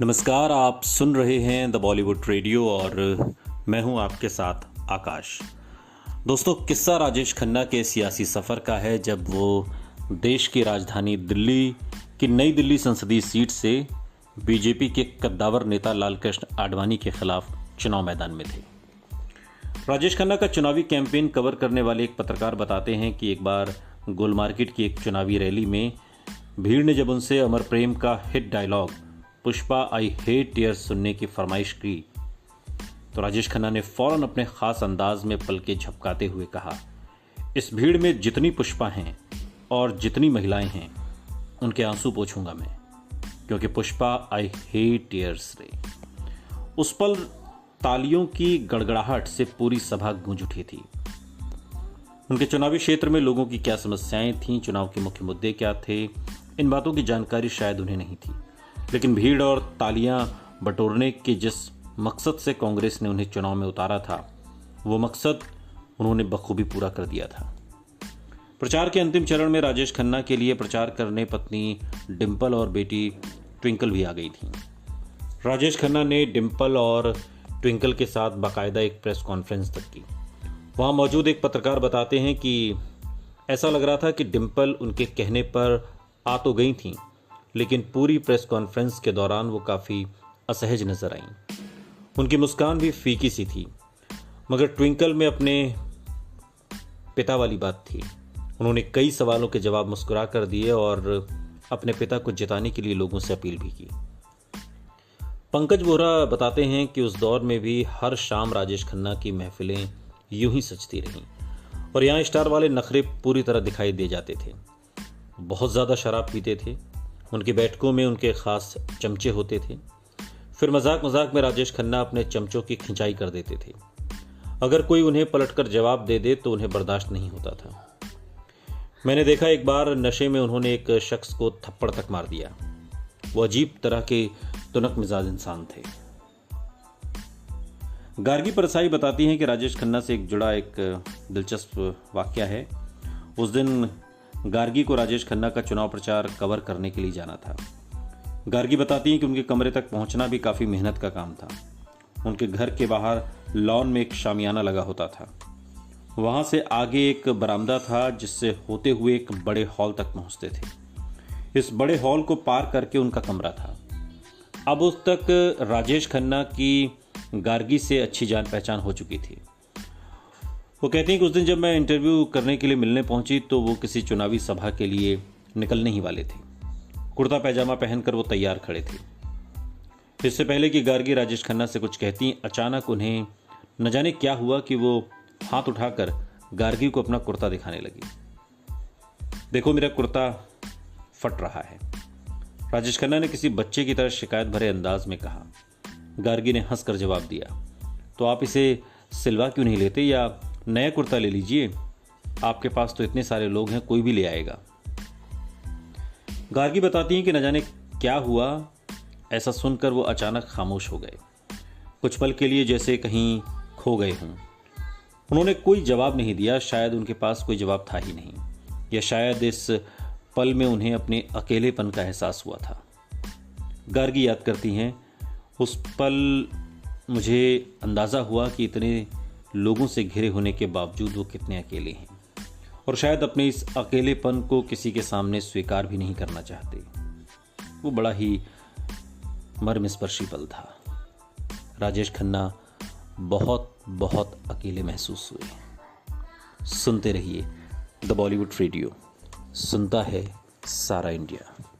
नमस्कार, आप सुन रहे हैं द बॉलीवुड रेडियो और मैं हूं आपके साथ आकाश। दोस्तों, किस्सा राजेश खन्ना के सियासी सफ़र का है जब वो देश की राजधानी दिल्ली की नई दिल्ली संसदीय सीट से बीजेपी के कद्दावर नेता लालकृष्ण आडवाणी के खिलाफ चुनाव मैदान में थे। राजेश खन्ना का चुनावी कैंपेन कवर करने वाले एक पत्रकार बताते हैं कि एक बार गोल मार्केट की एक चुनावी रैली में भीड़ ने जब उनसे अमर प्रेम का hit dialogue Pushpa I hate tears सुनने की फरमाइश की तो राजेश खन्ना ने फौरन अपने खास अंदाज में पलके झपकाते हुए कहा, इस भीड़ में जितनी पुष्पा हैं और जितनी महिलाएं हैं उनके आंसू पोंछूंगा मैं, क्योंकि पुष्पा आई हेट टीयर्स रे। उस पल तालियों की गड़गड़ाहट से पूरी सभा गूंज उठी थी। उनके चुनावी क्षेत्र में लोगों की क्या समस्याएं थीं, चुनाव के मुख्य मुद्दे क्या थे, इन बातों की जानकारी शायद उन्हें नहीं थी, लेकिन भीड़ और तालियां बटोरने के जिस मकसद से कांग्रेस ने उन्हें चुनाव में उतारा था, वो मकसद उन्होंने बखूबी पूरा कर दिया था। प्रचार के अंतिम चरण में राजेश खन्ना के लिए प्रचार करने पत्नी डिंपल और बेटी ट्विंकल भी आ गई थी। राजेश खन्ना ने डिंपल और ट्विंकल के साथ बाकायदा एक प्रेस कॉन्फ्रेंस तक की। वहां मौजूद एक पत्रकार बताते हैं कि ऐसा लग रहा था कि डिंपल उनके कहने पर आ तो गई थीं, लेकिन पूरी प्रेस कॉन्फ्रेंस के दौरान वो काफ़ी असहज नजर आईं। उनकी मुस्कान भी फीकी सी थी, मगर ट्विंकल में अपने पिता वाली बात थी। उन्होंने कई सवालों के जवाब मुस्कुरा कर दिए और अपने पिता को जिताने के लिए लोगों से अपील भी की। पंकज बोहरा बताते हैं कि उस दौर में भी हर शाम राजेश खन्ना की महफिलें यूं ही सजती रहीं और यहाँ स्टार वाले नखरे पूरी तरह दिखाई दे जाते थे। बहुत ज़्यादा शराब पीते थे, उनकी बैठकों में उनके खास चमचे होते थे। फिर मजाक मजाक में राजेश खन्ना अपने चमचों की खिंचाई कर देते थे। अगर कोई उन्हें पलटकर जवाब दे दे तो उन्हें बर्दाश्त नहीं होता था। मैंने देखा एक बार नशे में उन्होंने एक शख्स को थप्पड़ तक मार दिया। वो अजीब तरह के तुनक मिजाज इंसान थे। गार्गी परसाई बताती हैं कि राजेश खन्ना से जुड़ा एक दिलचस्प वाकया है। उस दिन गार्गी को राजेश खन्ना का चुनाव प्रचार कवर करने के लिए जाना था। गार्गी बताती हैं कि उनके कमरे तक पहुंचना भी काफ़ी मेहनत का काम था। उनके घर के बाहर लॉन में एक शामियाना लगा होता था। वहां से आगे एक बरामदा था जिससे होते हुए एक बड़े हॉल तक पहुंचते थे। इस बड़े हॉल को पार करके उनका कमरा था। अब उस तक राजेश खन्ना की गार्गी से अच्छी जान पहचान हो चुकी थी। वो कहती हैं कि उस दिन जब मैं इंटरव्यू करने के लिए मिलने पहुंची तो वो किसी चुनावी सभा के लिए निकलने ही वाले थे। कुर्ता पैजामा पहनकर वो तैयार खड़े थे। इससे पहले कि गार्गी राजेश खन्ना से कुछ कहती, अचानक उन्हें न जाने क्या हुआ कि वो हाथ उठाकर गार्गी को अपना कुर्ता दिखाने लगी। देखो, मेरा कुर्ता फट रहा है, राजेश खन्ना ने किसी बच्चे की तरह शिकायत भरे अंदाज में कहा। गार्गी ने हंसकर जवाब दिया, तो आप इसे सिलवा क्यों नहीं लेते या नया कुर्ता ले लीजिए, आपके पास तो इतने सारे लोग हैं, कोई भी ले आएगा। गार्गी बताती हैं कि न जाने क्या हुआ, ऐसा सुनकर वो अचानक खामोश हो गए। कुछ पल के लिए जैसे कहीं खो गए हों। उन्होंने कोई जवाब नहीं दिया। शायद उनके पास कोई जवाब था ही नहीं, या शायद इस पल में उन्हें अपने अकेलेपन का एहसास हुआ था। गार्गी याद करती हैं, उस पल मुझे अंदाज़ा हुआ कि इतने लोगों से घिरे होने के बावजूद वो कितने अकेले हैं और शायद अपने इस अकेलेपन को किसी के सामने स्वीकार भी नहीं करना चाहते। वो बड़ा ही मर्मस्पर्शी पल था। राजेश खन्ना बहुत बहुत अकेले महसूस हुए। सुनते रहिए द बॉलीवुड रेडियो, सुनता है सारा इंडिया।